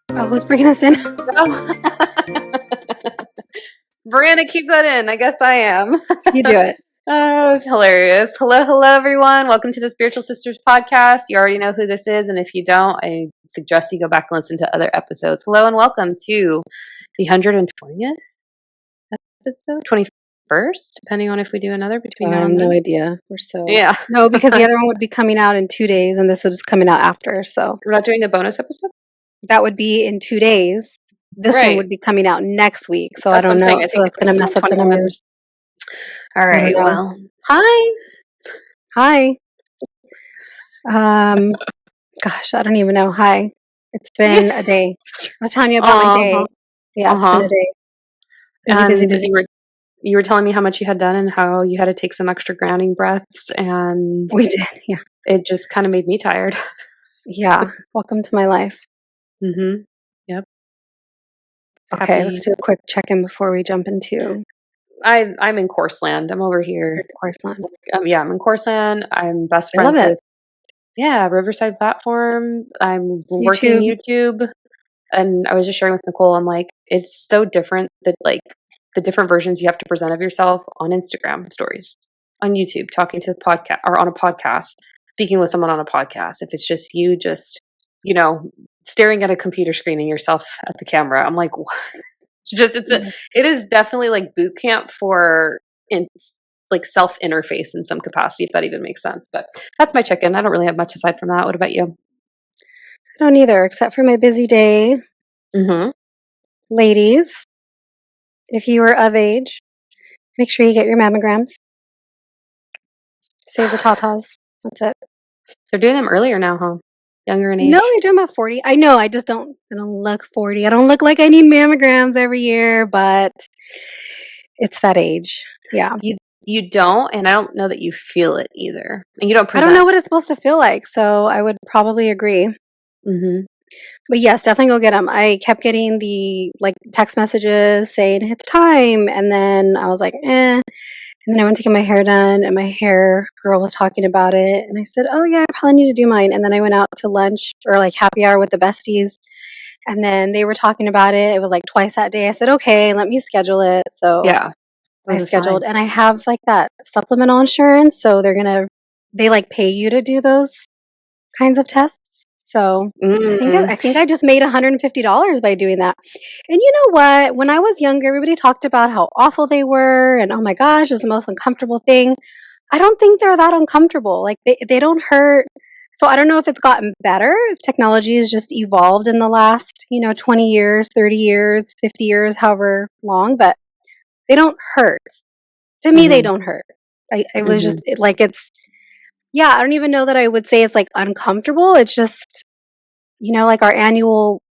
Oh, who's bringing us in? Oh. Brianna, keep that in. I guess I am. You do it. Oh, it's hilarious. Hello, everyone. Welcome to the Spiritual Sisters podcast. You already know who this is, and if you don't, I suggest you go back and listen to other episodes. Hello and welcome to the 120th episode, 21st, depending on if we do another between now I have and then. no idea. We're so... Yeah. No, because the other one would be coming out in 2 days, and this is coming out after, so... We're not doing a bonus episode? That would be in 2 days. This one would be coming out next week, so That's I don't know. saying. I so think that's going to mess up the 21. numbers. All right, well. Hi. Gosh, I don't even know. Hi. It's been a day. I was telling you about my day. Yeah, it's been a day. Busy. You were telling me how much you had done and how you had to take some extra grounding breaths, and we did, yeah. It just kind of made me tired. Yeah, welcome to my life. Mm-hmm. Yep. Okay, let's do a quick check-in before we jump into... I'm in Courseland. I'm over here. Courseland. Yeah, I'm in Courseland. I'm best friends with Riverside Platform. I'm working YouTube. And I was just sharing with Nicole, I'm like, it's so different that like the different versions you have to present of yourself on Instagram stories, on YouTube, talking to a podcast or on a podcast, speaking with someone on a podcast. If it's just you, staring at a computer screen and yourself at the camera, I'm like, what? It is definitely like boot camp for like self interface in some capacity, if that even makes sense. But that's my check-in. I don't really have much aside from that. What about you? I don't either, except for my busy day. Mm-hmm. Ladies, if you are of age, make sure you get your mammograms. Save the tatas. That's it. They're doing them earlier now, huh? Younger in age. No, they do them at 40. I know. I don't look 40. I don't look like I need mammograms every year, but it's that age. Yeah. You don't, and I don't know that you feel it either. And you don't present. I don't know what it's supposed to feel like, so I would probably agree. Mm-hmm. But yes, definitely go get them. I kept getting the text messages saying it's time, and then I was like, eh. And then I went to get my hair done, and my hair girl was talking about it, and I said, oh yeah, I probably need to do mine. And then I went out to lunch or happy hour with the besties, and then they were talking about it. It was like twice that day. I said, okay, let me schedule it. So yeah, I scheduled, and I have that supplemental insurance, so they pay you to do those kinds of tests. So I think I just made $150 by doing that. And you know what? When I was younger, everybody talked about how awful they were and oh my gosh, it's the most uncomfortable thing. I don't think they're that uncomfortable. Like they don't hurt. So I don't know if it's gotten better, if technology has just evolved in the last, 20 years, 30 years, 50 years, however long, but they don't hurt. To me, they don't hurt. I was just I don't even know that I would say it's uncomfortable. It's just, our annual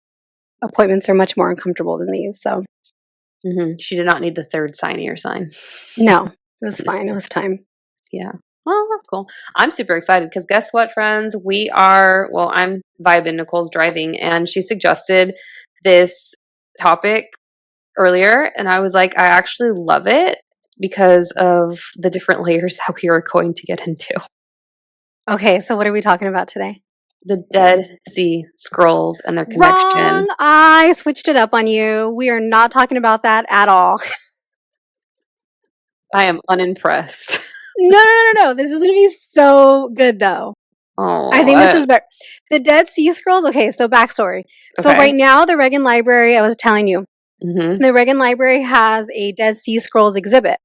appointments are much more uncomfortable than these. So she did not need the third signier sign. No, it was fine. It was time. Yeah. Well, that's cool. I'm super excited because guess what, friends? I'm vibing. Nicole's driving, and she suggested this topic earlier, and I was like, I actually love it because of the different layers that we are going to get into. Okay, so what are we talking about today? The Dead Sea Scrolls and their connection. Wrong! I switched it up on you. We are not talking about that at all. I am unimpressed. No. This is going to be so good, though. Oh, I think this is better. The Dead Sea Scrolls. Okay, so backstory. So right now, the Reagan Library, I was telling you, the Reagan Library has a Dead Sea Scrolls exhibit.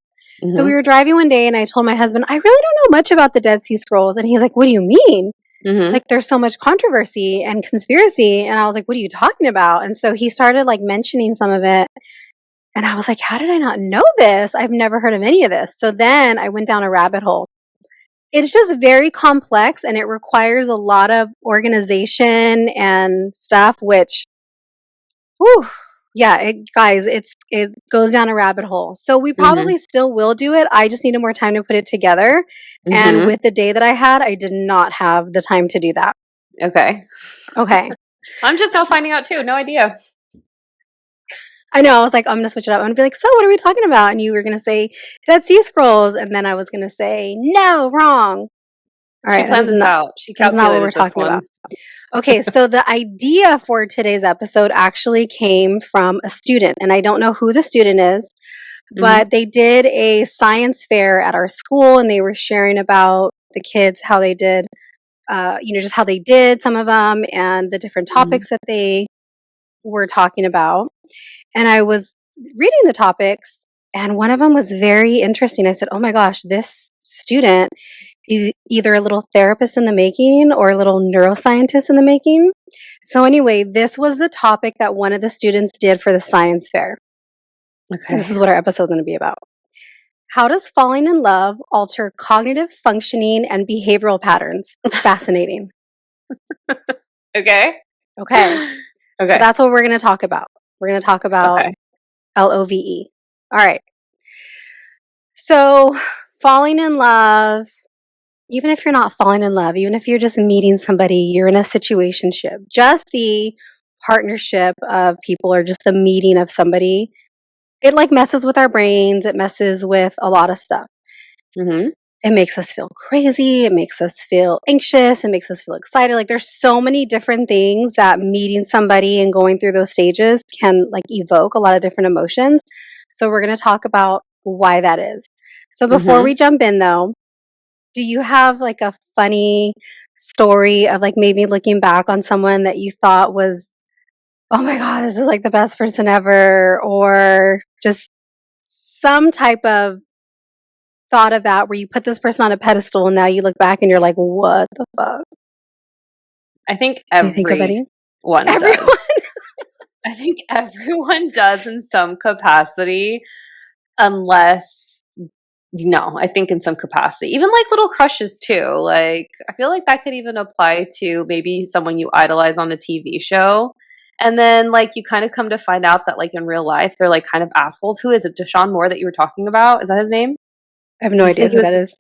So we were driving one day and I told my husband, I really don't know much about the Dead Sea Scrolls. And he's like, what do you mean? There's so much controversy and conspiracy. And I was like, what are you talking about? And so he started mentioning some of it. And I was like, how did I not know this? I've never heard of any of this. So then I went down a rabbit hole. It's just very complex and it requires a lot of organization and stuff, which, whew. Yeah, it goes down a rabbit hole. So we probably still will do it. I just needed more time to put it together. And with the day that I had, I did not have the time to do that. Okay. I'm just now finding out too. No idea. I know. I was like, I'm going to switch it up. I'm going to be like, so what are we talking about? And you were going to say Dead Sea Scrolls. And then I was going to say, no, wrong. All right, she plans this out. She that's not what we're calculated this talking one. about. Okay, so the idea for today's episode actually came from a student, and I don't know who the student is, but they did a science fair at our school, and they were sharing about the kids, how they did, just how they did some of them, and the different topics that they were talking about. And I was reading the topics, and one of them was very interesting. I said, oh my gosh, this student is either a little therapist in the making or a little neuroscientist in the making. So anyway, this was the topic that one of the students did for the science fair. Okay. And this is what our episode is going to be about. How does falling in love alter cognitive functioning and behavioral patterns? Fascinating. Okay. So that's what we're going to talk about. We're going to talk about LOVE. All right. So falling in love, even if you're not falling in love, even if you're just meeting somebody, you're in a situationship, just the partnership of people or just the meeting of somebody, it like messes with our brains. It messes with a lot of stuff. It makes us feel crazy. It makes us feel anxious. It makes us feel excited. Like there's so many different things that meeting somebody and going through those stages can like evoke a lot of different emotions. So we're going to talk about why that is. So before we jump in though, do you have like a funny story of like maybe looking back on someone that you thought was, oh my God, this is like the best person ever, or just some type of thought of that where you put this person on a pedestal and now you look back and you're like, what the fuck? I think everyone does. I think everyone does in some capacity, unless, no, I think in some capacity. Even like little crushes too. Like, I feel like that could even apply to maybe someone you idolize on a TV show. And then like you kind of come to find out that like in real life, they're like kind of assholes. Who is it? Deshaun Moore that you were talking about? Is that his name? I have no idea who that is.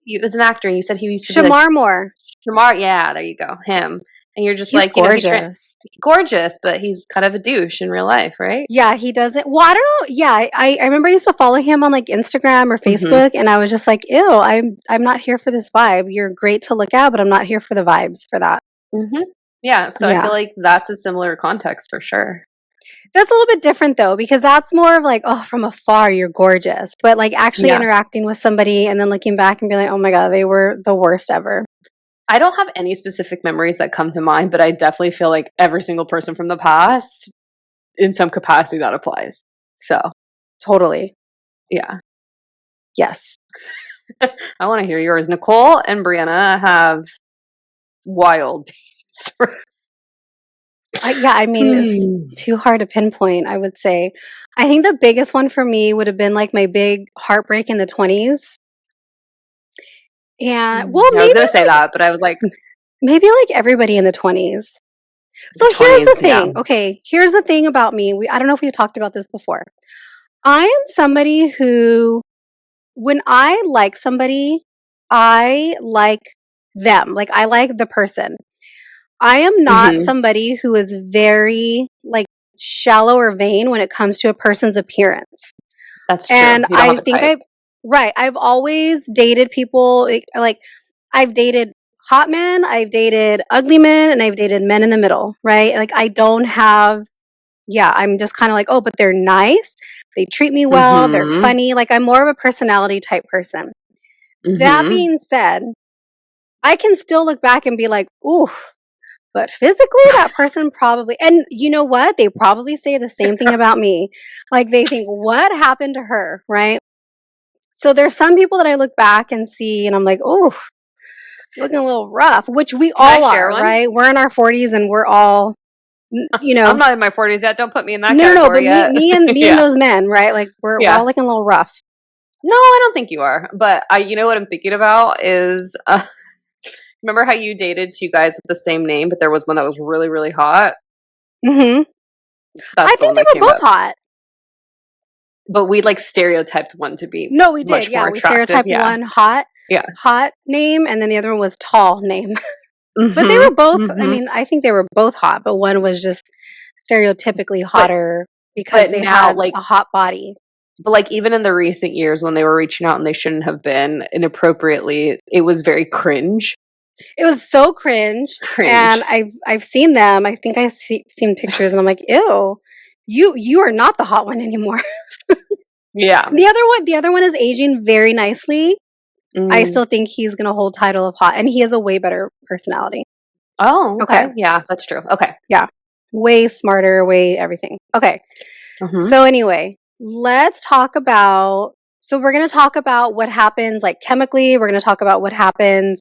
He was an actor, and you said he used to Shamar be like, Moore. Shamar, yeah, there you go, him. And you're just he's like, gorgeous. Gorgeous, but he's kind of a douche in real life, right? Yeah, he doesn't. Well, I don't know. Yeah, I remember I used to follow him on like Instagram or Facebook, and I was just like, ew, I'm not here for this vibe. You're great to look at, but I'm not here for the vibes for that. Yeah, so I feel like that's a similar context for sure. That's a little bit different though, because that's more of like, oh, from afar, you're gorgeous. But like actually interacting with somebody and then looking back and be like, oh my God, they were the worst ever. I don't have any specific memories that come to mind, but I definitely feel like every single person from the past, in some capacity, that applies. So. Totally. Yeah. Yes. I want to hear yours. Nicole and Brianna have wild stories. I mean, it's too hard to pinpoint, I would say. I think the biggest one for me would have been like my big heartbreak in the 20s. And well, maybe I was going to say that, but I was like, maybe like everybody in the 20s. So here's the thing. Yeah. Okay, here's the thing about me. I don't know if we've talked about this before. I am somebody who, when I like somebody, I like them. Like I like the person. I am not somebody who is very like shallow or vain when it comes to a person's appearance. That's true. And I think I've always dated people like I've dated hot men, I've dated ugly men, and I've dated men in the middle, right? Like I don't have, I'm just kind of like, oh, but they're nice. They treat me well. They're funny. Like I'm more of a personality type person. That being said, I can still look back and be like, ooh, but physically, that person probably, and you know what? They probably say the same thing about me. Like they think, what happened to her, right? So there's some people that I look back and see, and I'm like, oh, looking a little rough, which we all are, right? We're in our 40s and we're all, you know. I'm not in my 40s yet. Don't put me in that category yet. me and those men, right? Like we're all looking a little rough. No, I don't think you are. But you know what I'm thinking about is, remember how you dated two guys with the same name, but there was one that was really, really hot? I think they were both hot. But we like stereotyped one to be no, we did. Yeah, we stereotyped one hot, hot name, and then the other one was tall name. But they were both. I mean, I think they were both hot, but one was just stereotypically hotter because they had like a hot body. But like even in the recent years when they were reaching out and they shouldn't have been inappropriately, it was very cringe. It was so cringe. And I've seen them. I think I've seen pictures and I'm like, ew, you are not the hot one anymore. Yeah. The other one is aging very nicely. I still think he's going to hold title of hot, and he has a way better personality. Oh, okay. Yeah, that's true. Okay. Yeah. Way smarter, way everything. Okay. So anyway, let's talk about, so we're going to talk about what happens like chemically. We're going to talk about what happens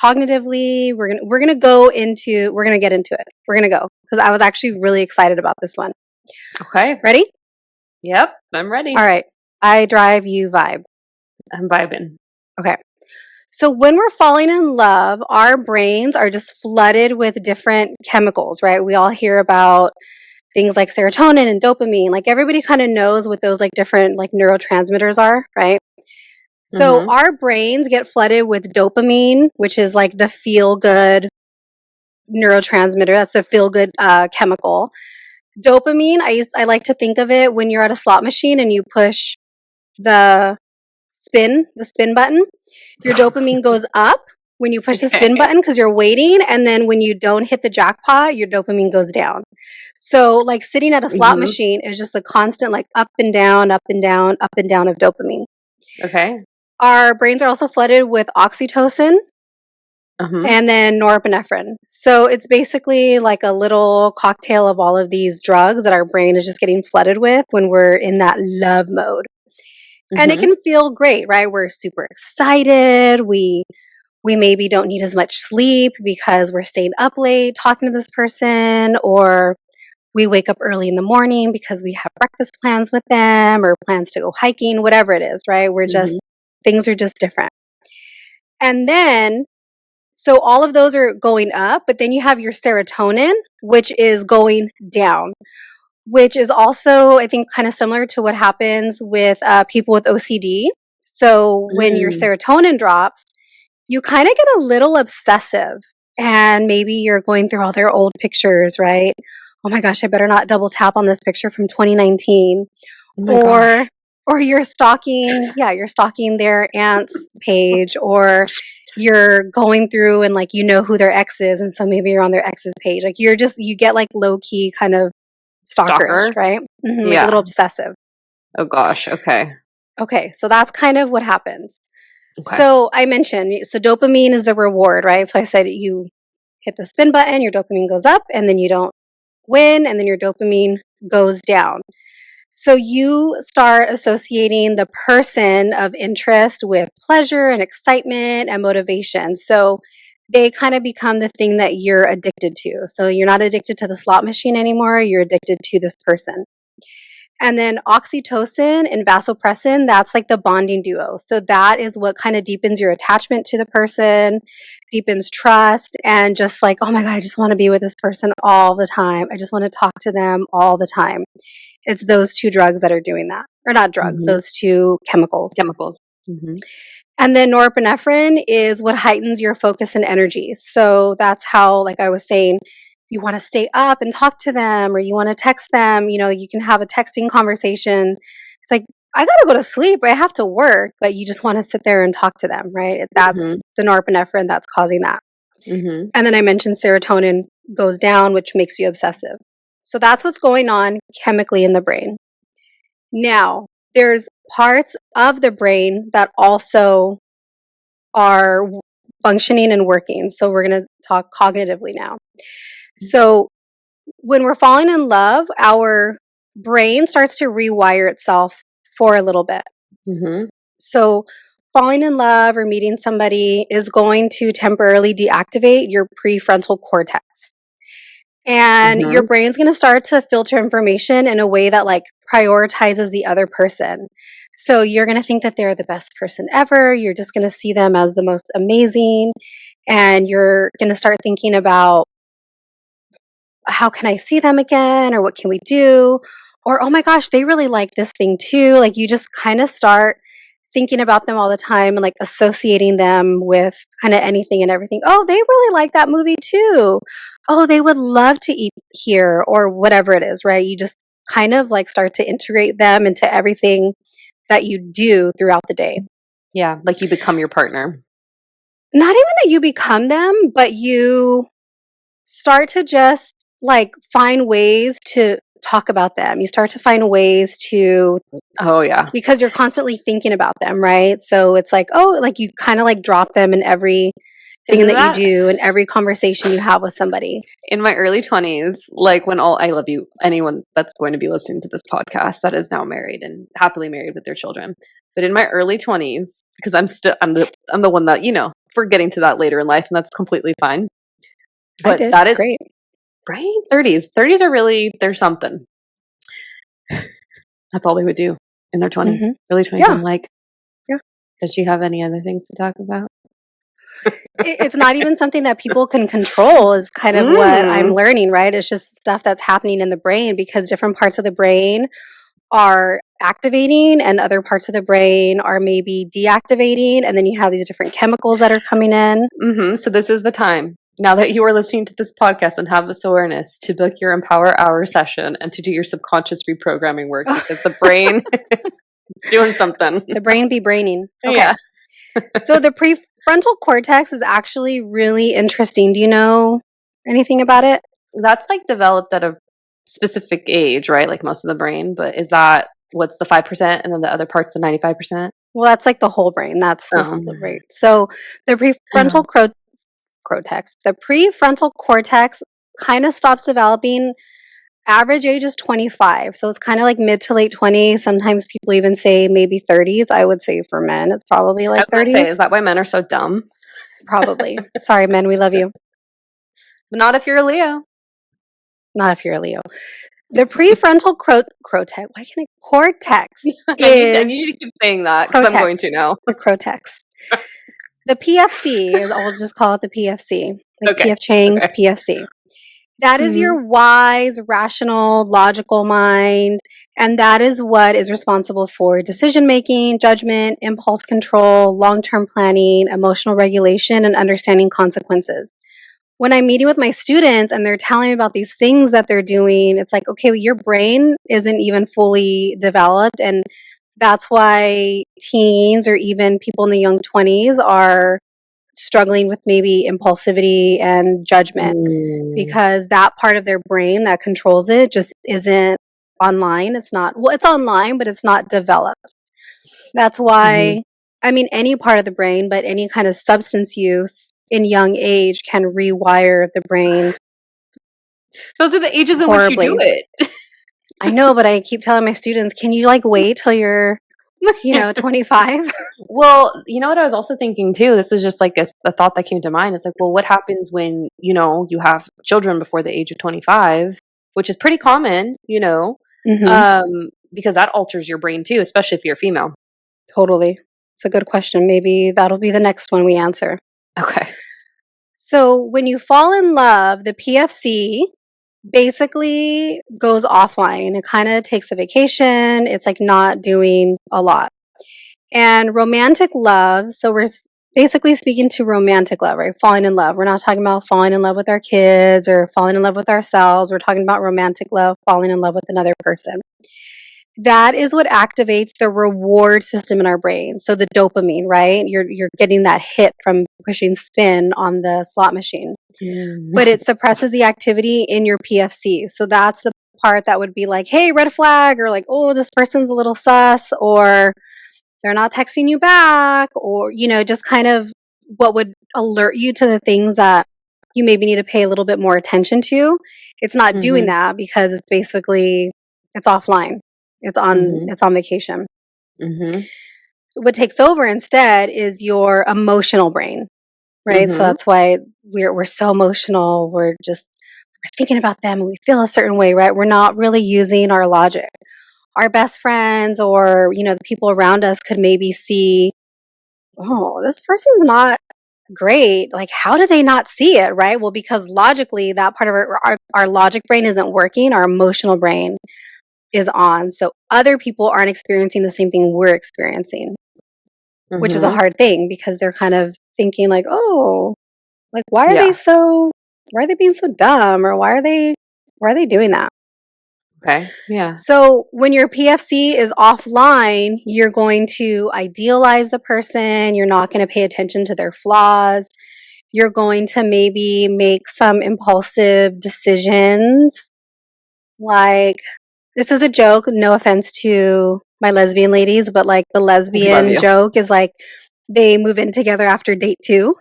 cognitively. We're going to get into it. We're going to go because I was actually really excited about this one. Okay. Ready? Yep, I'm ready. All right. I drive, you vibe. I'm vibing. Okay. So when we're falling in love, our brains are just flooded with different chemicals, right? We all hear about things like serotonin and dopamine. Like everybody kind of knows what those like different like neurotransmitters are, right? So our brains get flooded with dopamine, which is like the feel good neurotransmitter. That's the feel good chemical. Dopamine, I like to think of it when you're at a slot machine and you push the spin button. Your dopamine goes up when you push the spin button because you're waiting. And then when you don't hit the jackpot, your dopamine goes down. So like sitting at a slot machine is just a constant like up and down, up and down, up and down of dopamine. Okay. Our brains are also flooded with oxytocin and then norepinephrine. So it's basically like a little cocktail of all of these drugs that our brain is just getting flooded with when we're in that love mode. And it can feel great, right? We're super excited. We maybe don't need as much sleep because we're staying up late talking to this person, or we wake up early in the morning because we have breakfast plans with them or plans to go hiking, whatever it is, right? We're just, things are just different. And then, so all of those are going up, but then you have your serotonin, which is going down, which is also, I think, kind of similar to what happens with people with OCD. So when your serotonin drops, you kind of get a little obsessive, and maybe you're going through all their old pictures, right? Oh my gosh, I better not double tap on this picture from 2019. Or you're stalking, you're stalking their aunt's page, or you're going through and like you know who their ex is, and so maybe you're on their ex's page. Like you get like low key kind of stalkerish, right? Like a little obsessive. Oh gosh, okay. Okay, so that's kind of what happens. Okay. So I mentioned, so dopamine is the reward, right? So I said you hit the spin button, your dopamine goes up, and then you don't win, and then your dopamine goes down. So you start associating the person of interest with pleasure and excitement and motivation. So they kind of become the thing that you're addicted to. So you're not addicted to the slot machine anymore, you're addicted to this person. And then oxytocin and vasopressin, that's like the bonding duo. So that is what kind of deepens your attachment to the person, deepens trust, and just like, oh my God, I just want to be with this person all the time. I just want to talk to them all the time. It's those two drugs that are doing that. Or not drugs, those two chemicals. And then norepinephrine is what heightens your focus and energy. So that's how, like I was saying, you want to stay up and talk to them, or you want to text them, you know, you can have a texting conversation. It's like, I got to go to sleep, I have to work, but you just want to sit there and talk to them, right? That's the norepinephrine that's causing that. And then I mentioned serotonin goes down, which makes you obsessive. So that's what's going on chemically in the brain. Now, there's parts of the brain that also are functioning and working. So we're going to talk cognitively now. So when we're falling in love, our brain starts to rewire itself for a little bit. So falling in love or meeting somebody is going to temporarily deactivate your prefrontal cortex. And your brain's going to start to filter information in a way that like prioritizes the other person. So you're going to think that they're the best person ever. You're just going to see them as the most amazing. And you're going to start thinking about, how can I see them again? Or what can we do? Or, oh my gosh, they really like this thing too. Like you just kind of start thinking about them all the time and like associating them with kind of anything and everything. Oh, they really like that movie too. Oh, they would love to eat here, or whatever it is, right? You just kind of like start to integrate them into everything that you do throughout the day. Yeah, like you become your partner. Not even that you become them, but you start to just like find ways to talk about them. You start to find ways to, because you're constantly thinking about them, right? So it's like, oh, like you kind of like drop them in every thing that you do and every conversation you have with somebody. In my early 20s, like when I love you, anyone that's going to be listening to this podcast that is now married and happily married with their children. But in my early 20s, because I'm the one that, we're getting to that later in life, and that's completely fine. But that is great. Right? 30s are really, they're something. That's all they would do in their 20s. Early 20s. Yeah. I'm like, yeah. Does she have any other things to talk about? It's not even something that people can control is kind of what I'm learning, right? It's just stuff that's happening in the brain because different parts of the brain are activating and other parts of the brain are maybe deactivating. And then you have these different chemicals that are coming in. So this is the time, now that you are listening to this podcast and have this awareness, to book your Empower Hour session and to do your subconscious reprogramming work, because the brain is doing something. The brain be braining. Okay. Yeah. So the prefrontal cortex is actually really interesting. Do you know anything about it? That's like developed at a specific age, right? Like most of the brain, but is that what's the 5% and then the other part's the 95%? Well, that's like the whole brain. That's right. So the prefrontal cortex, the prefrontal cortex kind of stops developing. Average age is 25. So it's kind of like mid to late 20s. Sometimes people even say maybe 30s. I would say for men, it's probably like 30s. Is that why men are so dumb? Probably. Sorry, men, we love you. But not if you're a Leo. Not if you're a Leo. The prefrontal cortex. Why can't cortex? I need you to keep saying that because I'm going to now. The cortex. The PFC. I'll just call it the PFC. Like PF Chang's PFC. That is your wise, rational, logical mind. And that is what is responsible for decision making, judgment, impulse control, long-term planning, emotional regulation, and understanding consequences. When I'm meeting with my students and they're telling me about these things that they're doing, it's like, okay, well, your brain isn't even fully developed. And that's why teens or even people in the young 20s are struggling with maybe impulsivity and judgment because that part of their brain that controls it just isn't online. It's not, well, it's online, but it's not developed. That's why, I mean, any part of the brain, but any kind of substance use in young age can rewire the brain. Those are the ages in which you do it. I know, but I keep telling my students, can you like wait till you're 25? Well, you know what I was also thinking too? This was just like a thought that came to mind. It's like, well, what happens when, you have children before the age of 25, which is pretty common, because that alters your brain too, especially if you're female. Totally. It's a good question. Maybe that'll be the next one we answer. Okay. So when you fall in love, the PFC basically goes offline. It kind of takes a vacation. It's like not doing a lot. And romantic love, so we're basically speaking to romantic love, right? Falling in love. We're not talking about falling in love with our kids or falling in love with ourselves. We're talking about romantic love, falling in love with another person. That is what activates the reward system in our brain. So the dopamine, right? You're getting that hit from pushing spin on the slot machine. But it suppresses the activity in your PFC. So that's the part that would be like, hey, red flag, or like, oh, this person's a little sus, or they're not texting you back, or, just kind of what would alert you to the things that you maybe need to pay a little bit more attention to. It's not doing that because it's basically, it's offline. It's on vacation. So what takes over instead is your emotional brain, right? So that's why we're so emotional. We're thinking about them and we feel a certain way, right? We're not really using our logic. Our best friends or, the people around us could maybe see, oh, this person's not great. Like, how do they not see it, right? Well, because logically, that part of our logic brain isn't working. Our emotional brain is on. So other people aren't experiencing the same thing we're experiencing, which is a hard thing because they're kind of thinking like, oh, like, why are they being so dumb? Or why are they doing that? Okay. Yeah. So when your PFC is offline, you're going to idealize the person. You're not going to pay attention to their flaws. You're going to maybe make some impulsive decisions. Like, this is a joke, no offense to my lesbian ladies, but like the lesbian joke is like they move in together after date 2,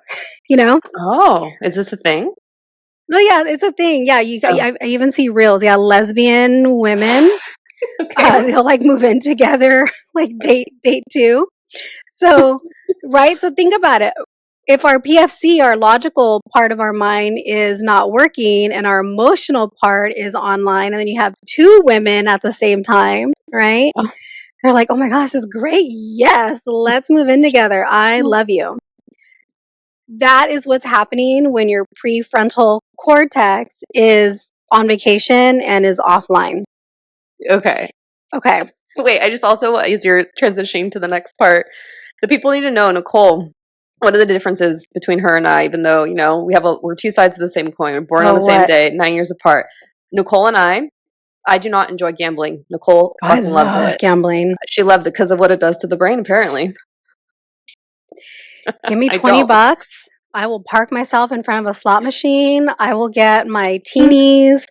you know? Oh, is this a thing? No, yeah, it's a thing. Yeah, I even see reels. Yeah, lesbian women, Okay. they'll like move in together, like date 2. So, right? So think about it. If our PFC, our logical part of our mind, is not working and our emotional part is online, and then you have 2 women at the same time, right? Oh. They're like, oh my gosh, this is great. Yes, let's move in together. I love you. That is what's happening when your prefrontal cortex is on vacation and is offline. Okay. Okay. Wait, I just also, as you're transitioning to the next part, the people need to know, Nicole, what are the differences between her and I, even though, you know, we're 2 sides of the same coin. We're born on the same day, 9 years apart. Nicole and I do not enjoy gambling. Nicole fucking loves it. Gambling. She loves it because of what it does to the brain, apparently. Give me $20. I will park myself in front of a slot machine. I will get my teenies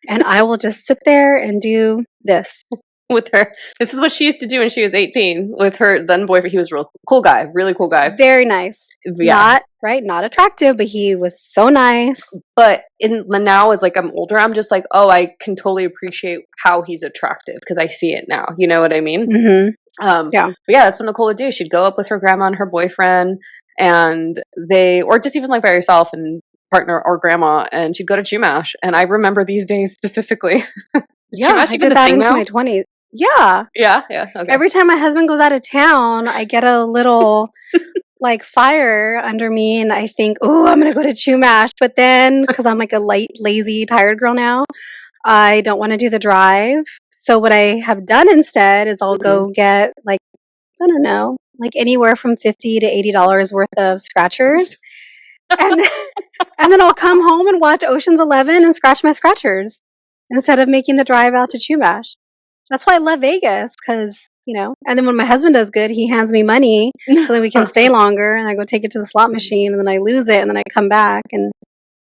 and I will just sit there and do this. With her. This is what she used to do when she was 18 with her then boyfriend. He was a real cool guy, really cool guy. Very nice. Yeah. Not attractive, but he was so nice. But now as like I'm older, I'm just like, oh, I can totally appreciate how he's attractive because I see it now. You know what I mean? Mm-hmm. Yeah. But yeah, that's what Nicole would do. She'd go up with her grandma and her boyfriend, and or just even like by herself and partner or grandma, and she'd go to Chumash. And I remember these days specifically. Yeah, I did that into my 20s. Yeah. Yeah. Okay. Every time my husband goes out of town, I get a little like fire under me and I think, oh, I'm going to go to Chumash. But then, because I'm like a lazy, tired girl now, I don't want to do the drive. So what I have done instead is I'll go get like, I don't know, like anywhere from $50 to $80 worth of scratchers. and then I'll come home and watch Ocean's 11 and scratch my scratchers instead of making the drive out to Chumash. That's why I love Vegas, because, you know, and then when my husband does good, he hands me money so that we can stay longer, and I go take it to the slot machine, and then I lose it, and then I come back, and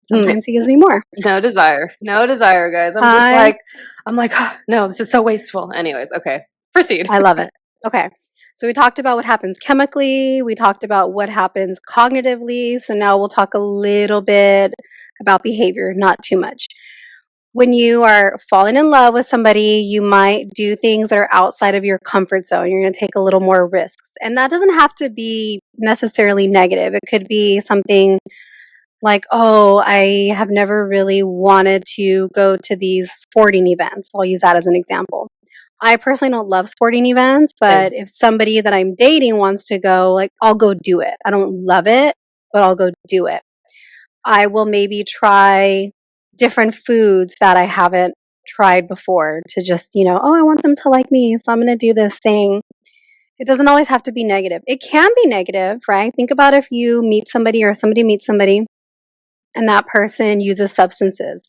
sometimes he gives me more. No desire, guys. I'm like, oh, no, this is so wasteful. Anyways, okay, proceed. I love it. Okay. So we talked about what happens chemically. We talked about what happens cognitively. So now we'll talk a little bit about behavior, not too much. When you are falling in love with somebody, you might do things that are outside of your comfort zone. You're going to take a little more risks. And that doesn't have to be necessarily negative. It could be something like, oh, I have never really wanted to go to these sporting events. I'll use that as an example. I personally don't love sporting events, but if somebody that I'm dating wants to go, like, I'll go do it. I don't love it, but I'll go do it. I will maybe try different foods that I haven't tried before to just, you know, oh, I want them to like me, so I'm going to do this thing. It doesn't always have to be negative. It can be negative, right? Think about if you meet somebody or somebody meets somebody and that person uses substances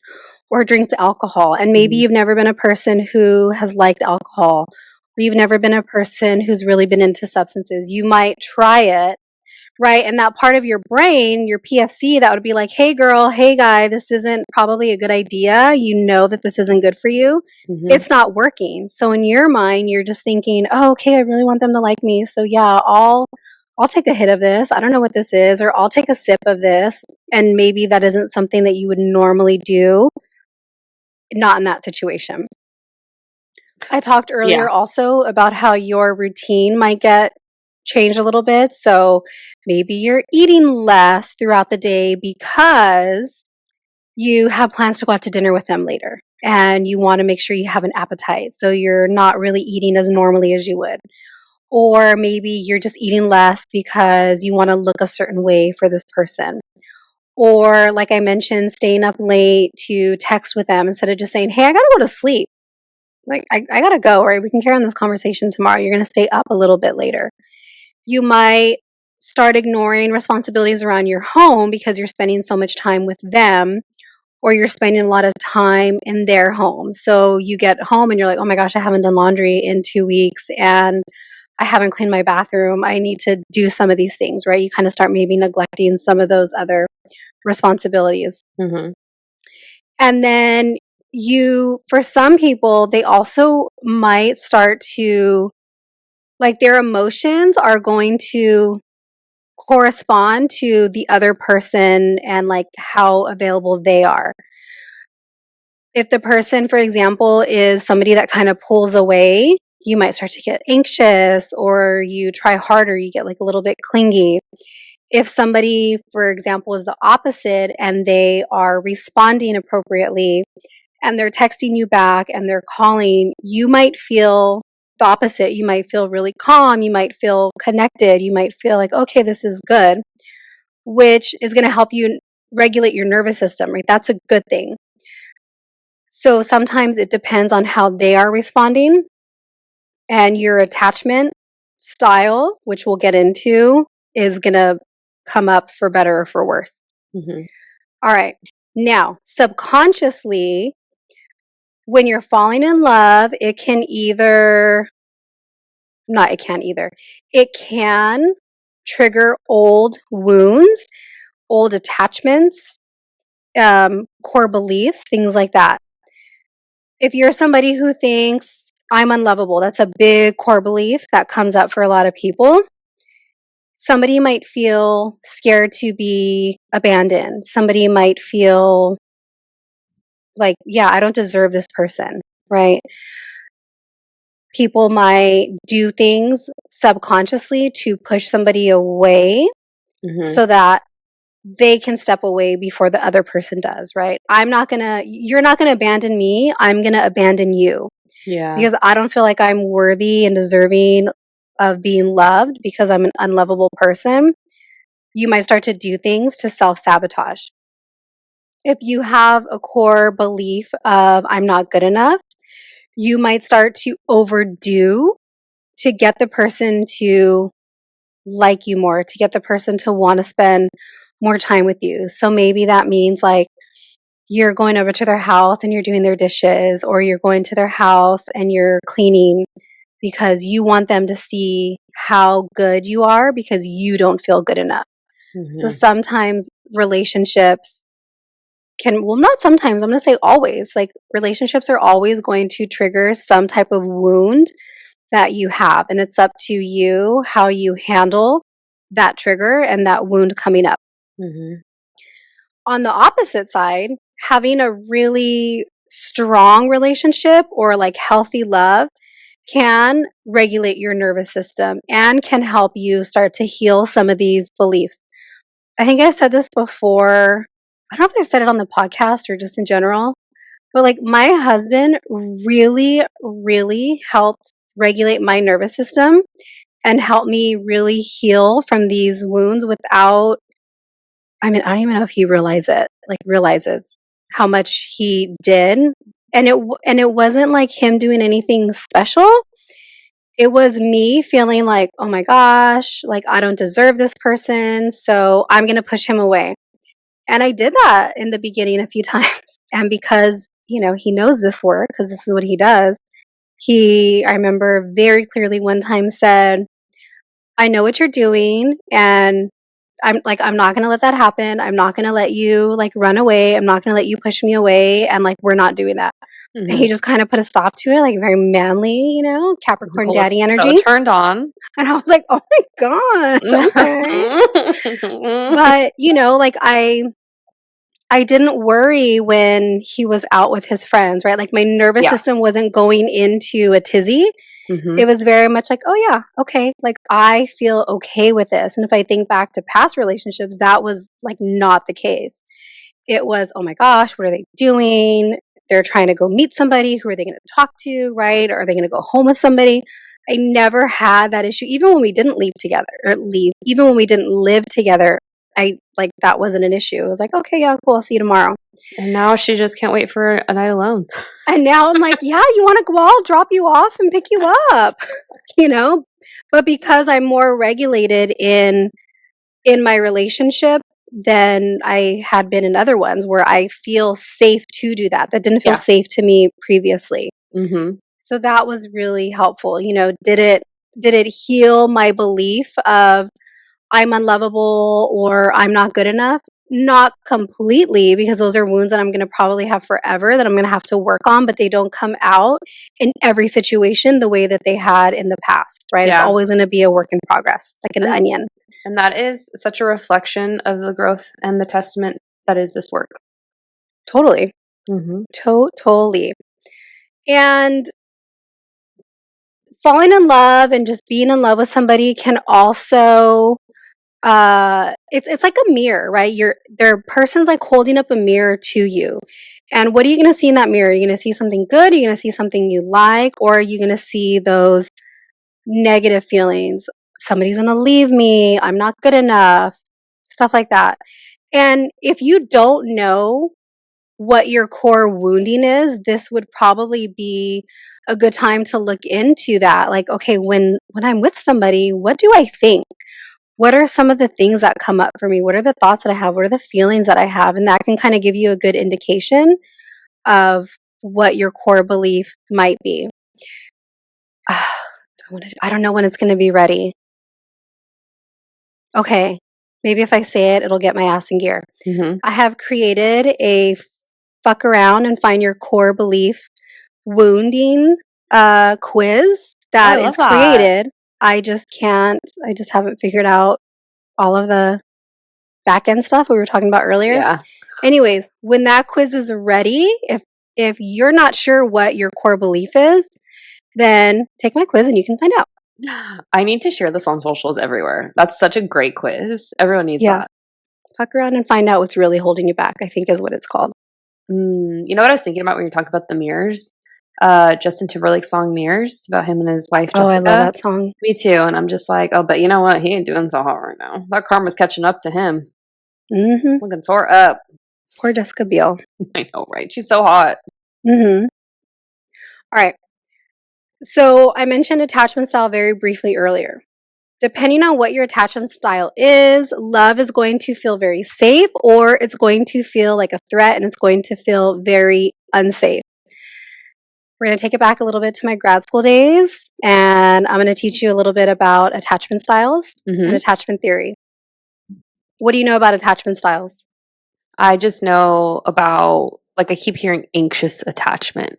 or drinks alcohol. And maybe you've never been a person who has liked alcohol, or you've never been a person who's really been into substances. You might try it, right? And that part of your brain, your PFC, that would be like, hey girl, hey guy, this isn't probably a good idea. You know that this isn't good for you. Mm-hmm. It's not working. So in your mind, you're just thinking, oh, okay, I really want them to like me. So yeah, I'll take a hit of this. I don't know what this is, or I'll take a sip of this. And maybe that isn't something that you would normally do. Not in that situation. I talked earlier also about how your routine might get changed a little bit. So maybe you're eating less throughout the day because you have plans to go out to dinner with them later and you want to make sure you have an appetite. So you're not really eating as normally as you would. Or maybe you're just eating less because you want to look a certain way for this person. Or, like I mentioned, staying up late to text with them instead of just saying, hey, I got to go to sleep. Like, I got to go, right? We can carry on this conversation tomorrow. You're going to stay up a little bit later. You might start ignoring responsibilities around your home because you're spending so much time with them. or you're spending a lot of time in their home. So you get home and you're like, oh my gosh, I haven't done laundry in 2 weeks and I haven't cleaned my bathroom. I need to do some of these things, right? You kind of start maybe neglecting some of those other responsibilities. Mm-hmm. And then for some people, they also might start to, like, their emotions are going to correspond to the other person and like how available they are. If the person, for example, is somebody that kind of pulls away, you might start to get anxious, or you try harder, you get like a little bit clingy. If somebody, for example, is the opposite and they are responding appropriately and they're texting you back and they're calling, you might feel the opposite. You might feel really calm. You might feel connected. You might feel like, okay, this is good, which is going to help you regulate your nervous system, right? That's a good thing. So sometimes it depends on how they are responding, and your attachment style, which we'll get into, is going to come up for better or for worse. Mm-hmm. All right. Now, subconsciously, when you're falling in love, it can trigger old wounds, old attachments, core beliefs, things like that. If you're somebody who thinks I'm unlovable, that's a big core belief that comes up for a lot of people. Somebody might feel scared to be abandoned. Somebody might feel like, yeah, I don't deserve this person, right? People might do things subconsciously to push somebody away, mm-hmm. so that they can step away before the other person does, right? You're not gonna abandon me, I'm gonna abandon you. Yeah. Because I don't feel like I'm worthy and deserving of being loved because I'm an unlovable person. You might start to do things to self-sabotage. If you have a core belief of I'm not good enough, you might start to overdo to get the person to like you more, to get the person to want to spend more time with you. So maybe that means like you're going over to their house and you're doing their dishes, or you're going to their house and you're cleaning because you want them to see how good you are because you don't feel good enough. Mm-hmm. So sometimes relationships not sometimes, I'm going to say always, like relationships are always going to trigger some type of wound that you have. And it's up to you how you handle that trigger and that wound coming up. Mm-hmm. On the opposite side, having a really strong relationship or like healthy love can regulate your nervous system and can help you start to heal some of these beliefs. I think I've said this before. I don't know if I've said it on the podcast or just in general, but like my husband really, really helped regulate my nervous system and help me really heal from these wounds without, I don't even know if he realizes how much he did. And it wasn't like him doing anything special. It was me feeling like, oh my gosh, like I don't deserve this person, so I'm going to push him away. And I did that in the beginning a few times. And because, he knows this work, because this is what he does, I remember very clearly one time said, I know what you're doing, and I'm not going to let that happen. I'm not going to let you like run away. I'm not going to let you push me away. And like, we're not doing that. Mm-hmm. And he just kind of put a stop to it, like very manly, Capricorn daddy energy. So turned on. And I was like, oh my gosh, okay. But, like I didn't worry when he was out with his friends, right? Like my nervous system wasn't going into a tizzy. Mm-hmm. It was very much like, oh yeah, okay. Like I feel okay with this. And if I think back to past relationships, that was like not the case. It was, oh my gosh, what are they doing? They're trying to go meet somebody. Who are they going to talk to, right? Or are they going to go home with somebody? I never had that issue. Even when we didn't even when we didn't live together, that wasn't an issue. It was like, okay, yeah, cool. I'll see you tomorrow. And now she just can't wait for a night alone. And now I'm like, yeah, you want to go? I'll drop you off and pick you up, But because I'm more regulated in my relationship, than I had been in other ones where I feel safe to do that. That didn't feel safe to me previously. So that was really helpful. Did it heal my belief of I'm unlovable or I'm not good enough? Not completely, because those are wounds that I'm going to probably have forever that I'm going to have to work on, but they don't come out in every situation the way that they had in the past, right? It's always going to be a work in progress, like an onion. And that is such a reflection of the growth and the testament that is this work. Totally. Totally. And falling in love and just being in love with somebody can also it's like a mirror, right? Their person's like holding up a mirror to you. And what are you going to see in that mirror? Are you going to see something good? Are you going to see something you like? Or are you going to see those negative feelings? Somebody's going to leave me. I'm not good enough. Stuff like that. And if you don't know what your core wounding is, this would probably be a good time to look into that. Like, okay, when I'm with somebody, what do I think? What are some of the things that come up for me? What are the thoughts that I have? What are the feelings that I have? And that can kind of give you a good indication of what your core belief might be. I don't know when it's going to be ready. Okay, maybe if I say it, it'll get my ass in gear. I have created a fuck around and find your core belief wounding quiz that is created. I just haven't figured out all of the back end stuff we were talking about earlier. Yeah. Anyways, when that quiz is ready, if you're not sure what your core belief is, then take my quiz and you can find out. I need to share this on socials everywhere. That's such a great quiz. Everyone needs that. Fuck around and find out what's really holding you back, I think is what it's called. You know what I was thinking about when you talk about the mirrors? Justin Timberlake's song Mirrors, about him and his wife, Jessica. Oh, I love that song. Me too. And I'm just like, oh, but you know what? He ain't doing so hot right now. That karma's catching up to him. Looking tore up. Poor Jessica Biel. I know, right? She's so hot. All right. So I mentioned attachment style very briefly earlier. Depending on what your attachment style is, love is going to feel very safe, or it's going to feel like a threat, and it's going to feel very unsafe. We're going to take it back a little bit to my grad school days, and I'm going to teach you a little bit about attachment styles and attachment theory. What do you know about attachment styles? I just know about, like, I keep hearing anxious attachment.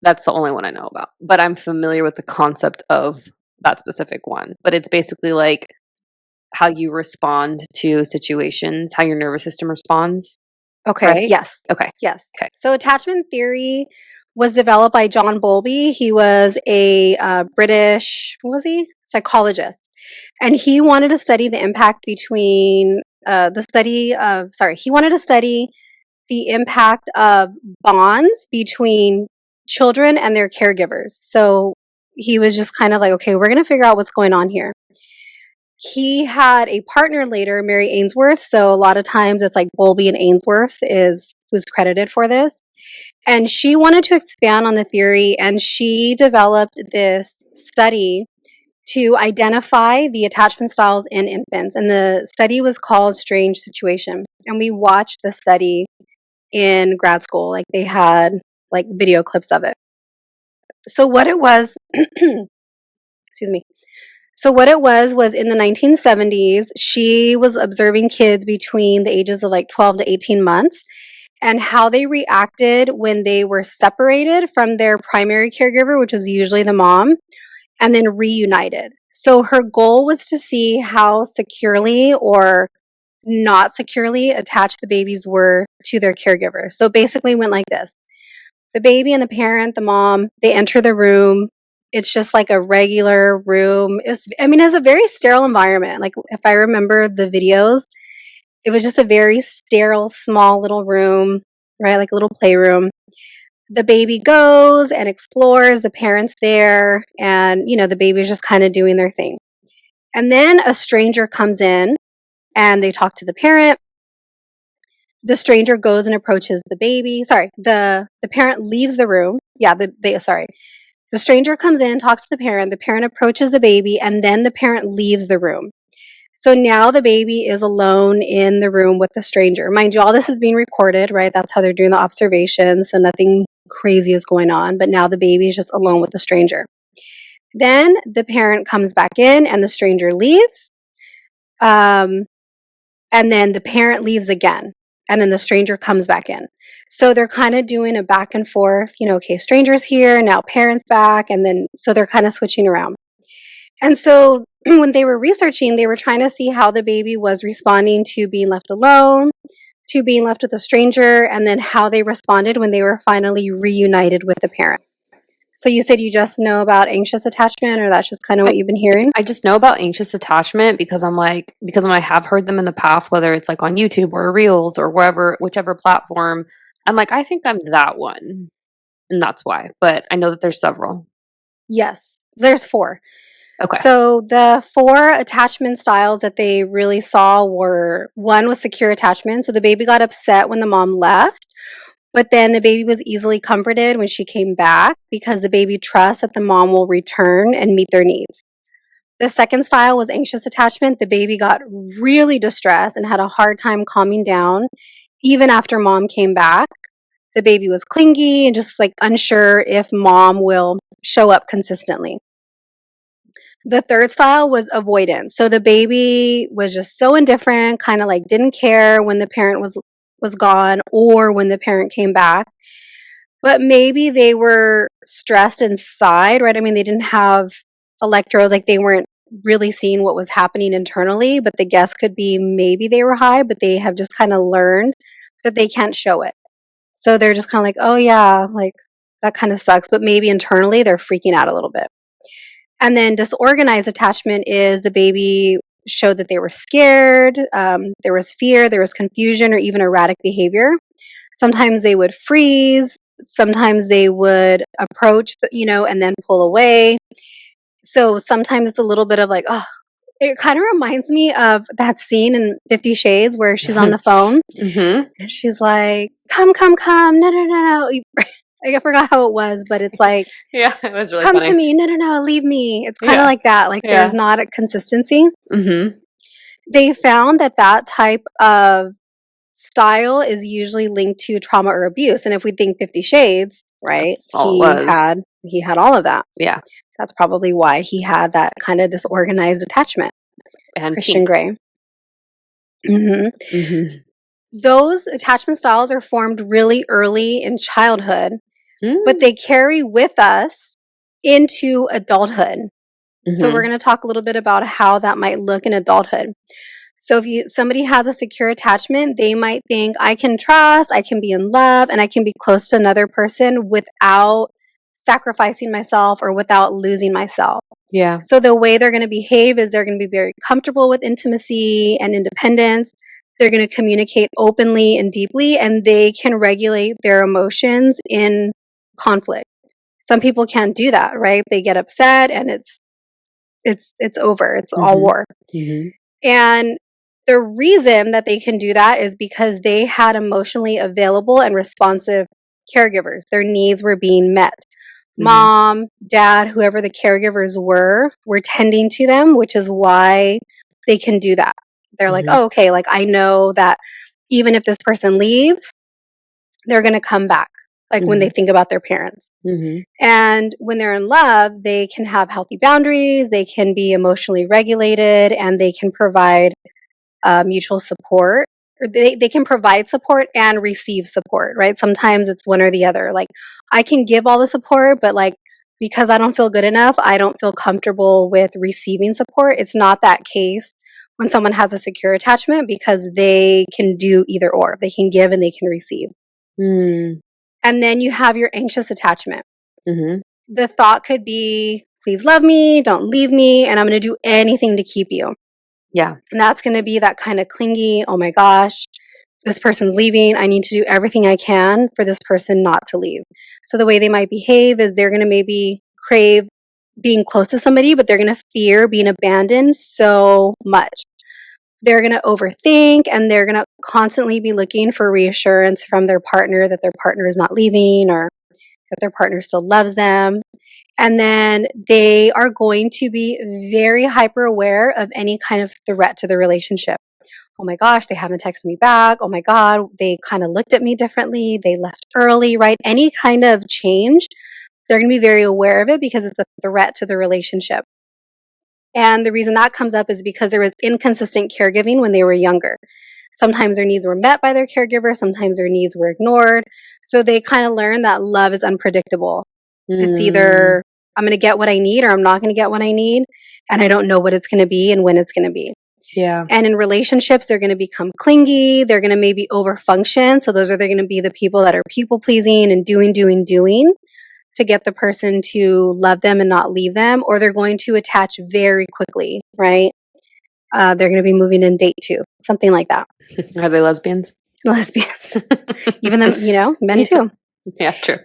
That's the only one I know about. But I'm familiar with the concept of that specific one. But it's basically like how you respond to situations, how your nervous system responds. Okay. Right? Yes. Okay. Yes. Okay. So attachment theory was developed by John Bowlby. He was a British, psychologist. And he wanted to study the impact between he wanted to study the impact of bonds between children and their caregivers. So he was just kind of like, okay, we're going to figure out what's going on here. He had a partner later, Mary Ainsworth. So a lot of times it's like Bowlby and Ainsworth is who's credited for this. And she wanted to expand on the theory, and she developed this study to identify the attachment styles in infants. And the study was called Strange Situation. And we watched the study in grad school. Like they had like video clips of it. So what it was, excuse me. So what it was in the 1970s, she was observing kids between the ages of like 12 to 18 months and how they reacted when they were separated from their primary caregiver, which was usually the mom, and then reunited. So her goal was to see how securely or not securely attached the babies were to their caregiver. So basically went like this. The baby and the parent, the mom, they enter the room. It's just like a regular room. It's a very sterile environment. Like if I remember the videos, it was just a very sterile, small little room, right? Like a little playroom. The baby goes and explores, the parents there, and, the baby's just kind of doing their thing. And then a stranger comes in and they talk to the parent. The stranger goes and approaches the baby. Sorry, the parent leaves the room. Yeah, the stranger comes in, talks to the parent approaches the baby, and then the parent leaves the room. So now the baby is alone in the room with the stranger. Mind you, all this is being recorded, right? That's how they're doing the observations, so nothing crazy is going on. But now the baby is just alone with the stranger. Then the parent comes back in and the stranger leaves. And then the parent leaves again. And then the stranger comes back in. So they're kind of doing a back and forth, okay, stranger's here, now parent's back. And then, so they're kind of switching around. And so when they were researching, they were trying to see how the baby was responding to being left alone, to being left with a stranger, and then how they responded when they were finally reunited with the parent. So you said you just know about anxious attachment, or that's just kind of what you've been hearing? I just know about anxious attachment because when I have heard them in the past, whether it's like on YouTube or Reels or whichever platform, I'm like, I think I'm that one. And that's why. But I know that there's several. Yes, there's 4. Okay. So the 4 attachment styles that they really saw were, one was secure attachment. So the baby got upset when the mom left, but then the baby was easily comforted when she came back because the baby trusts that the mom will return and meet their needs. The second style was anxious attachment. The baby got really distressed and had a hard time calming down even after mom came back. The baby was clingy and just like unsure if mom will show up consistently. The third style was avoidance. So the baby was just so indifferent, kind of like didn't care when the parent was gone or when the parent came back. But maybe they were stressed inside, right? I mean, they didn't have electrodes, like they weren't really seeing what was happening internally, but the guess could be maybe they were high, but they have just kind of learned that they can't show it. So they're just kind of like, oh yeah, like that kind of sucks, but maybe internally they're freaking out a little bit. And then disorganized attachment is the baby showed that they were scared, there was fear, there was confusion, or even erratic behavior. Sometimes they would freeze, sometimes they would approach, and then pull away. So sometimes it's a little bit of like, oh, it kind of reminds me of that scene in 50 Shades where she's on the phone and she's like, come, no, no, no, no. I forgot how it was, but it's like, yeah, it was really come funny. to me, no, no, no, leave me. It's kind of like that. Like there's not a consistency. They found that type of style is usually linked to trauma or abuse. And if we think 50 Shades, right, he had all of that. Yeah. That's probably why he had that kind of disorganized attachment. And Christian Grey. Those attachment styles are formed really early in childhood, but they carry with us into adulthood. So we're going to talk a little bit about how that might look in adulthood. So if somebody has a secure attachment, they might think, I can trust, I can be in love, and I can be close to another person without sacrificing myself or without losing myself. Yeah. So the way they're going to behave is they're going to be very comfortable with intimacy and independence. They're going to communicate openly and deeply, and they can regulate their emotions in conflict. Some people can't do that, right? They get upset and it's over. It's all war. And the reason that they can do that is because they had emotionally available and responsive caregivers. Their needs were being met. Mom, dad, whoever the caregivers were tending to them, which is why they can do that. They're like, oh, okay, like I know that even if this person leaves, they're going to come back, like when they think about their parents. And when they're in love, they can have healthy boundaries, they can be emotionally regulated, and they can provide mutual support. Or they can provide support and receive support, right? Sometimes it's one or the other. Like I can give all the support, but like because I don't feel good enough, I don't feel comfortable with receiving support. It's not that case when someone has a secure attachment because they can do either or. They can give and they can receive. And then you have your anxious attachment. The thought could be, please love me, don't leave me, and I'm going to do anything to keep you. Yeah. And that's going to be that kind of clingy, oh my gosh, this person's leaving. I need to do everything I can for this person not to leave. So the way they might behave is they're going to maybe crave being close to somebody, but they're going to fear being abandoned so much. They're going to overthink and they're going to constantly be looking for reassurance from their partner that their partner is not leaving or that their partner still loves them. And then they are going to be very hyper aware of any kind of threat to the relationship. Oh my gosh, they haven't texted me back. Oh my God, they kind of looked at me differently. They left early, right? Any kind of change, they're going to be very aware of it because it's a threat to the relationship. And the reason that comes up is because there was inconsistent caregiving when they were younger. Sometimes their needs were met by their caregiver, sometimes their needs were ignored. So they kind of learn that love is unpredictable. It's either I'm going to get what I need or I'm not going to get what I need. And I don't know what it's going to be and when it's going to be. Yeah. And in relationships, they're going to become clingy. They're going to maybe overfunction. So they're going to be the people that are people pleasing and doing to get the person to love them and not leave them. Or they're going to attach very quickly, right? They're going to be moving in date too, something like that. Are they lesbians? Lesbians. Even them, men too. Yeah, true.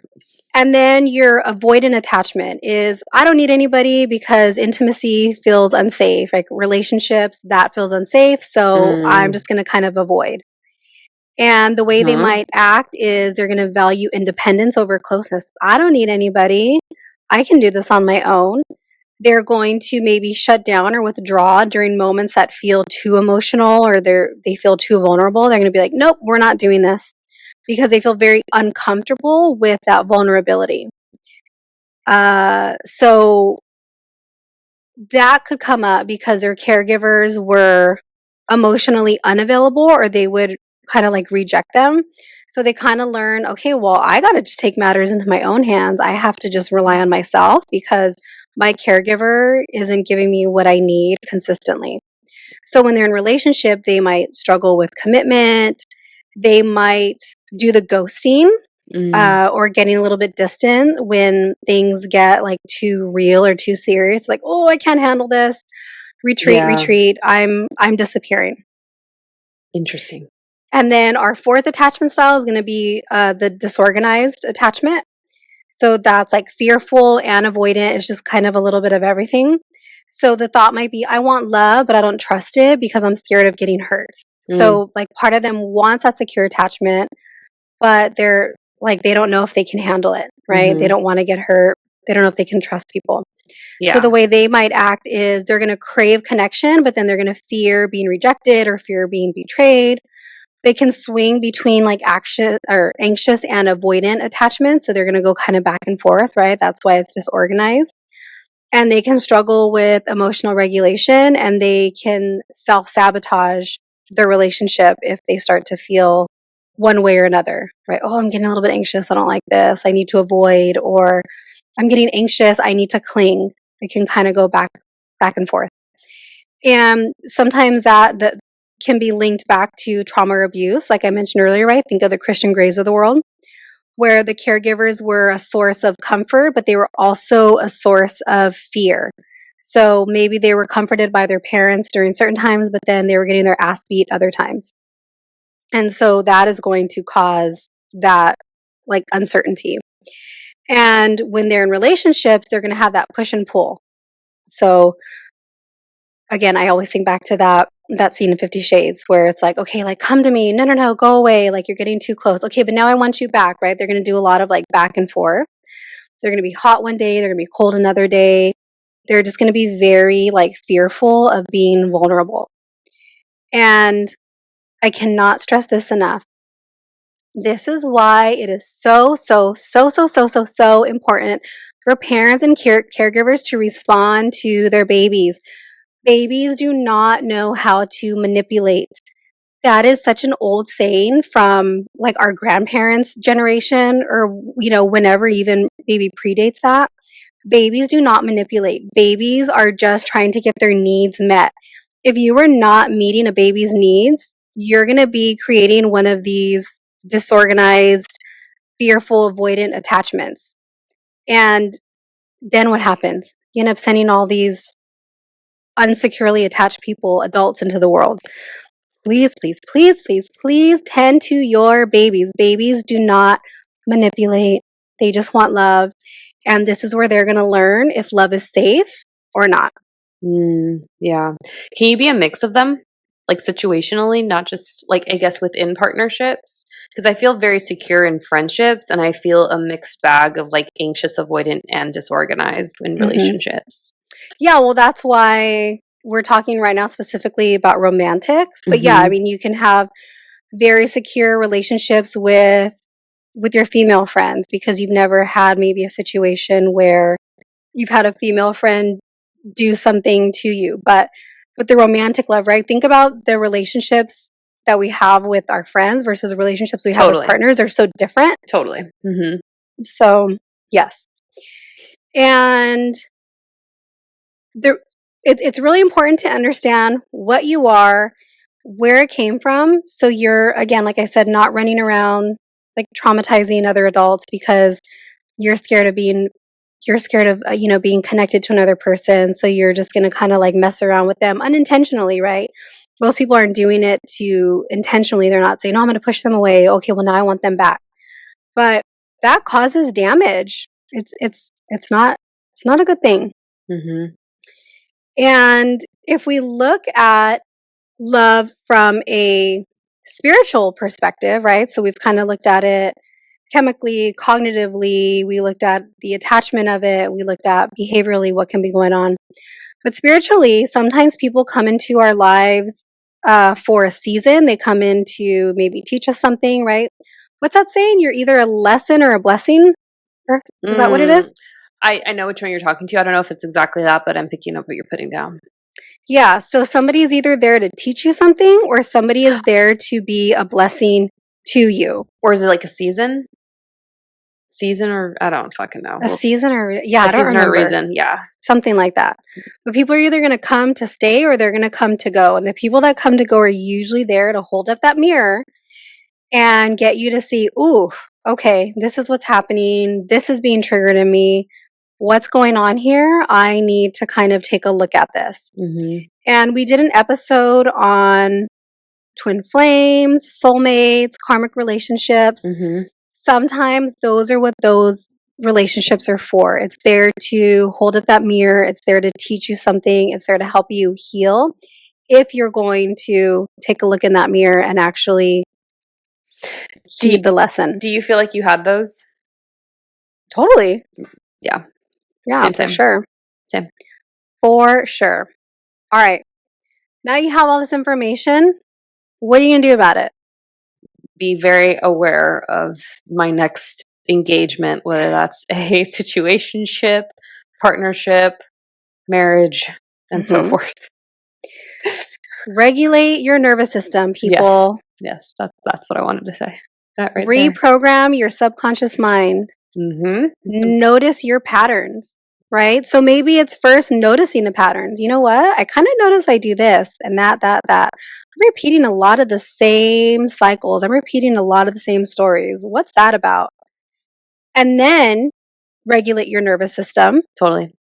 And then your avoidant attachment is, I don't need anybody because intimacy feels unsafe. Like relationships, that feels unsafe. So I'm just going to kind of avoid. And the way they might act is they're going to value independence over closeness. I don't need anybody. I can do this on my own. They're going to maybe shut down or withdraw during moments that feel too emotional or they feel too vulnerable. They're going to be like, nope, we're not doing this, because they feel very uncomfortable with that vulnerability. So that could come up because their caregivers were emotionally unavailable, or they would kind of like reject them. So they kind of learn, okay, well, I got to just take matters into my own hands. I have to just rely on myself because my caregiver isn't giving me what I need consistently. So when they're in relationship, they might struggle with commitment. They might do the ghosting, or getting a little bit distant when things get like too real or too serious. Like, oh, I can't handle this. Retreat. I'm disappearing. Interesting. And then our fourth attachment style is going to be the disorganized attachment. So that's like fearful and avoidant. It's just kind of a little bit of everything. So the thought might be, I want love, but I don't trust it because I'm scared of getting hurt. So like part of them wants that secure attachment, but they're like, they don't know if they can handle it, right? They don't want to get hurt. They don't know if they can trust people. Yeah. So the way they might act is they're going to crave connection, but then they're going to fear being rejected or fear being betrayed. They can swing between like anxious and avoidant attachments. So they're going to go kind of back and forth, right? That's why it's disorganized. And they can struggle with emotional regulation, and they can self-sabotage their relationship if they start to feel one way or another, right? Oh, I'm getting a little bit anxious. I don't like this. I need to avoid, or I'm getting anxious. I need to cling. It can kind of go back and forth. And sometimes that can be linked back to trauma or abuse. Like I mentioned earlier, right? Think of the Christian Greys of the world, where the caregivers were a source of comfort, but they were also a source of fear. So maybe they were comforted by their parents during certain times, but then they were getting their ass beat other times. And so that is going to cause that like uncertainty. And when they're in relationships, they're going to have that push and pull. So again, I always think back to that scene in 50 Shades where it's like, okay, like come to me. No, go away. Like you're getting too close. Okay, but now I want you back, right? They're going to do a lot of like back and forth. They're going to be hot one day. They're going to be cold another day. They're just going to be very like fearful of being vulnerable. And I cannot stress this enough. This is why it is so important for parents and caregivers to respond to their babies. Babies do not know how to manipulate. That is such an old saying from like our grandparents' generation, or, whenever even maybe predates that. Babies do not manipulate. Babies are just trying to get their needs met. If you are not meeting a baby's needs, you're going to be creating one of these disorganized, fearful, avoidant attachments. And then what happens? You end up sending all these unsecurely attached people, adults, into the world. Please tend to your babies. Babies do not manipulate. They just want love. And this is where they're going to learn if love is safe or not. Yeah. Can you be a mix of them? like situationally, not just like, I guess, within partnerships, because I feel very secure in friendships, and I feel a mixed bag of like anxious, avoidant, and disorganized in relationships. Yeah, well, that's why we're talking right now specifically about romantics. But yeah, I mean, you can have very secure relationships with your female friends because you've never had maybe a situation where you've had a female friend do something to you. But with the romantic love, right? Think about the relationships that we have with our friends versus the relationships we have with partners. They're so different. Totally. So, yes. And it's really important to understand what you are, where it came from. So you're, again, like I said, not running around like traumatizing other adults because you're scared of being being connected to another person. So you're just going to kind of like mess around with them unintentionally, right? Most people aren't doing it to intentionally. They're not saying, "Oh, I'm going to push them away. Okay, well now I want them back." But that causes damage. It's not a good thing. And if we look at love from a spiritual perspective, right? So we've kind of looked at it chemically, cognitively, we looked at the attachment of it, we looked at behaviorally what can be going on. But spiritually, sometimes people come into our lives for a season. They come in to maybe teach us something, right? What's that saying? You're either a lesson or a blessing? Is that what it is? I know which one you're talking to. I don't know if it's exactly that, but I'm picking up what you're putting down. Yeah, so somebody is either there to teach you something or somebody is there to be a blessing to you. Or is it like a season? Season, or I don't fucking know. A season, or I don't remember. Or a reason, yeah. Something like that. But people are either going to come to stay or they're going to come to go. And the people that come to go are usually there to hold up that mirror and get you to see, ooh, okay, this is what's happening. This is being triggered in me. What's going on here? I need to kind of take a look at this. And we did an episode on twin flames, soulmates, karmic relationships. Sometimes those are what those relationships are for. It's there to hold up that mirror. It's there to teach you something. It's there to help you heal if you're going to take a look in that mirror and actually heed the lesson. Do you feel like you had those? Totally. Yeah. Yeah, for sure. Same. For sure. All right. Now you have all this information. What are you going to do about it? Be very aware of my next engagement, whether that's a situationship, partnership, marriage, and so forth. Regulate your nervous system, people. Yes, that's what I wanted to say. That right Reprogram your subconscious mind. Notice your patterns, right? So maybe it's first noticing the patterns. You know what? I kind of notice I do this and that. I'm repeating a lot of the same cycles. I'm repeating a lot of the same stories. What's that about? And then regulate your nervous system. Totally.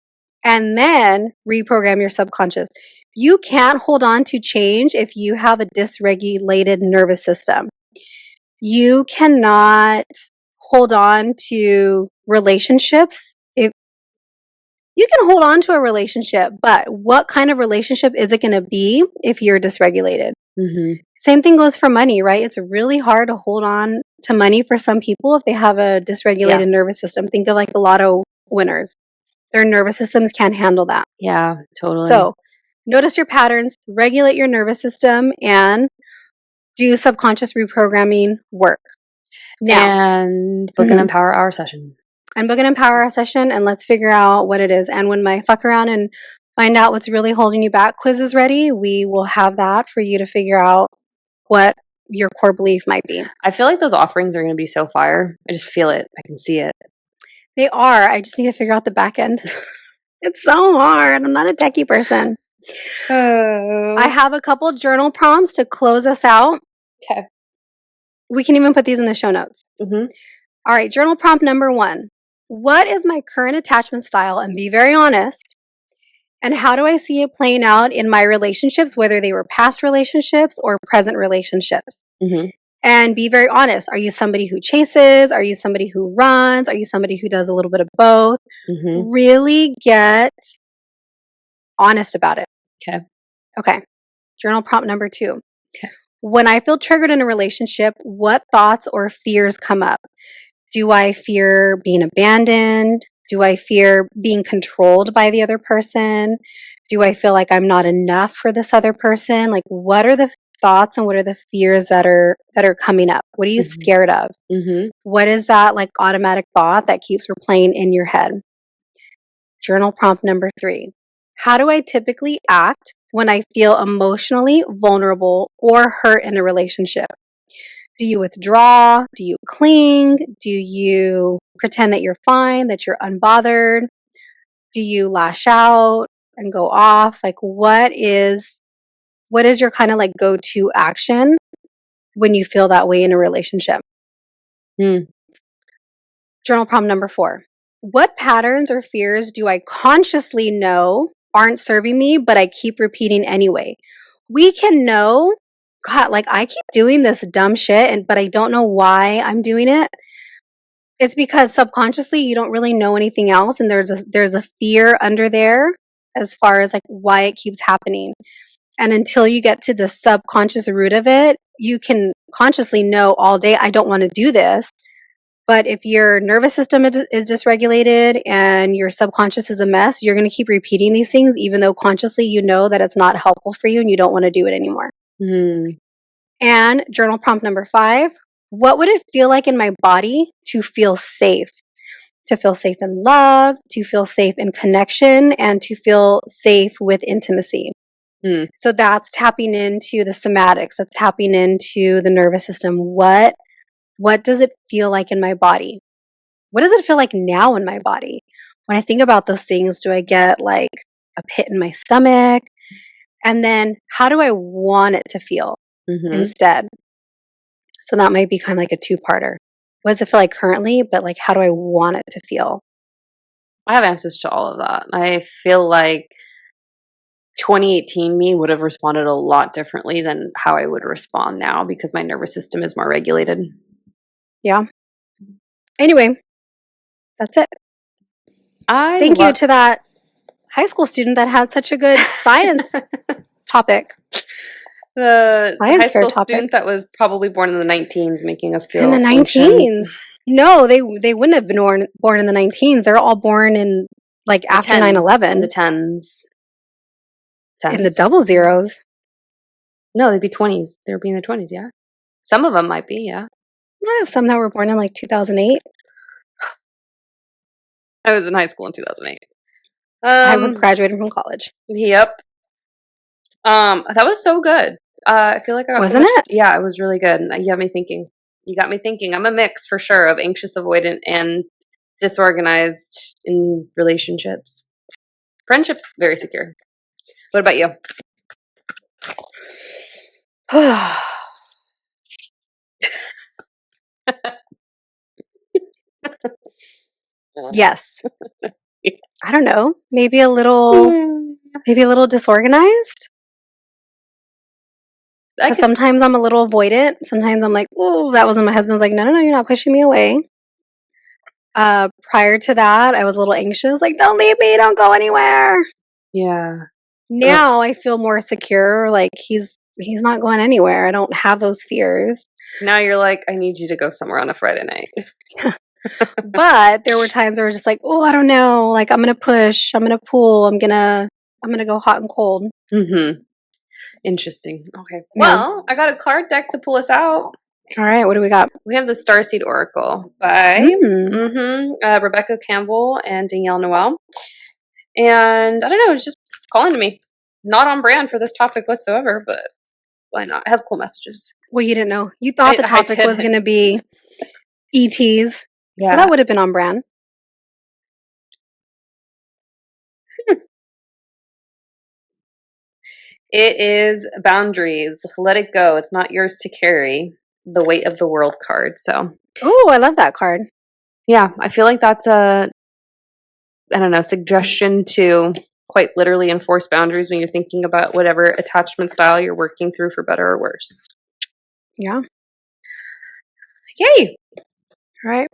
And then reprogram your subconscious. You can't hold on to change if you have a dysregulated nervous system. You cannot hold on to relationships. If you can hold on to a relationship, but what kind of relationship is it going to be if you're dysregulated? Same thing goes for money, right? It's really hard to hold on to money for some people if they have a dysregulated nervous system. Think of like the lotto winners. Their nervous systems can't handle that. Yeah, totally. So notice your patterns, regulate your nervous system, and do subconscious reprogramming work. Now, and book an Empower Hour session. And book an Empower Hour session, and let's figure out what it is. And when my fuck around and find out what's really holding you back quiz is ready, we will have that for you to figure out what your core belief might be. I feel like those offerings are going to be so fire. I just feel it. I can see it. They are. I just need to figure out the back end. It's so hard. I'm not a techie person. I have a couple journal prompts to close us out. Okay. We can even put these in the show notes. All right. Journal prompt number 1. What is my current attachment style? And be very honest. And how do I see it playing out in my relationships, whether they were past relationships or present relationships? And be very honest. Are you somebody who chases? Are you somebody who runs? Are you somebody who does a little bit of both? Really get honest about it. Okay. Okay. Journal prompt number 2. Okay. When I feel triggered in a relationship, what thoughts or fears come up? Do I fear being abandoned? Do I fear being controlled by the other person? Do I feel like I'm not enough for this other person? Like, what are the thoughts and what are the fears that are coming up? What are you scared of? What is that like automatic thought that keeps replaying in your head? Journal prompt number 3. How do I typically act when I feel emotionally vulnerable or hurt in a relationship? Do you withdraw? Do you cling? Do you pretend that you're fine, that you're unbothered? Do you lash out and go off? Like, what is your kind of like go-to action when you feel that way in a relationship? Journal prompt number 4. What patterns or fears do I consciously know aren't serving me, but I keep repeating anyway? We can know, God, like I keep doing this dumb shit, but I don't know why I'm doing it. It's because subconsciously you don't really know anything else, and there's a fear under there as far as like why it keeps happening. And until you get to the subconscious root of it, you can consciously know all day, I don't want to do this. But if your nervous system is dysregulated and your subconscious is a mess, you're going to keep repeating these things, even though consciously you know that it's not helpful for you and you don't want to do it anymore. And journal prompt number 5. What would it feel like in my body to feel safe? To feel safe in love, to feel safe in connection, and to feel safe with intimacy. So that's tapping into the somatics. That's tapping into the nervous system. What does it feel like in my body? What does it feel like now in my body? When I think about those things, do I get like a pit in my stomach? And then how do I want it to feel instead? So that might be kind of like a 2-parter. What does it feel like currently? But like, how do I want it to feel? I have answers to all of that. I feel like 2018 me would have responded a lot differently than how I would respond now because my nervous system is more regulated. Yeah. Anyway, that's it. Thank you to that high school student that had such a good science topic. The high school student that was probably born in the 19s, making us feel in the 19s. No, they wouldn't have been born in the 19s. They're all born in like the after 9/11. In the 10s. In the double zeros. No, they'd be 20s. They would be in the 20s, yeah. Some of them might be, yeah. I have some that were born in like 2008. I was in high school in 2008. I was graduating from college. Yep. That was so good. I feel like I got Wasn't it? Yeah, it was really good. You got me thinking. I'm a mix for sure of anxious, avoidant, and disorganized in relationships. Friendships, very secure. What about you? Yes. I don't know. Maybe a little disorganized. Because sometimes I'm a little avoidant. Sometimes I'm like, oh, that was when my husband's like, no, you're not pushing me away. Prior to that, I was a little anxious. Like, don't leave me. Don't go anywhere. Yeah. Now I feel more secure. Like, he's not going anywhere. I don't have those fears. Now you're like, I need you to go somewhere on a Friday night. But there were times where I was just like, oh, I don't know. Like, I'm going to push. I'm going to pull. I'm going to go hot and cold. Interesting. Okay. Well, I got a card deck to pull us out. All right. What do we got? We have the Starseed Oracle by Rebecca Campbell and Danielle Noel. And I don't know, it's just calling to me. Not on brand for this topic whatsoever, but why not? It has cool messages. Well, you didn't know. You thought the topic was going to be ETs. Yeah. So that would have been on brand. It is boundaries. Let it go. It's not yours to carry. The weight of the world card. So. Oh, I love that card. Yeah, I feel like that's a, I don't know, suggestion to quite literally enforce boundaries when you're thinking about whatever attachment style you're working through, for better or worse. Yeah. Yay. All right.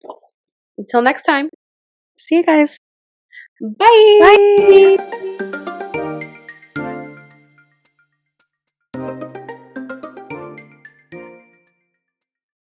Until next time. See you guys. Bye. Bye.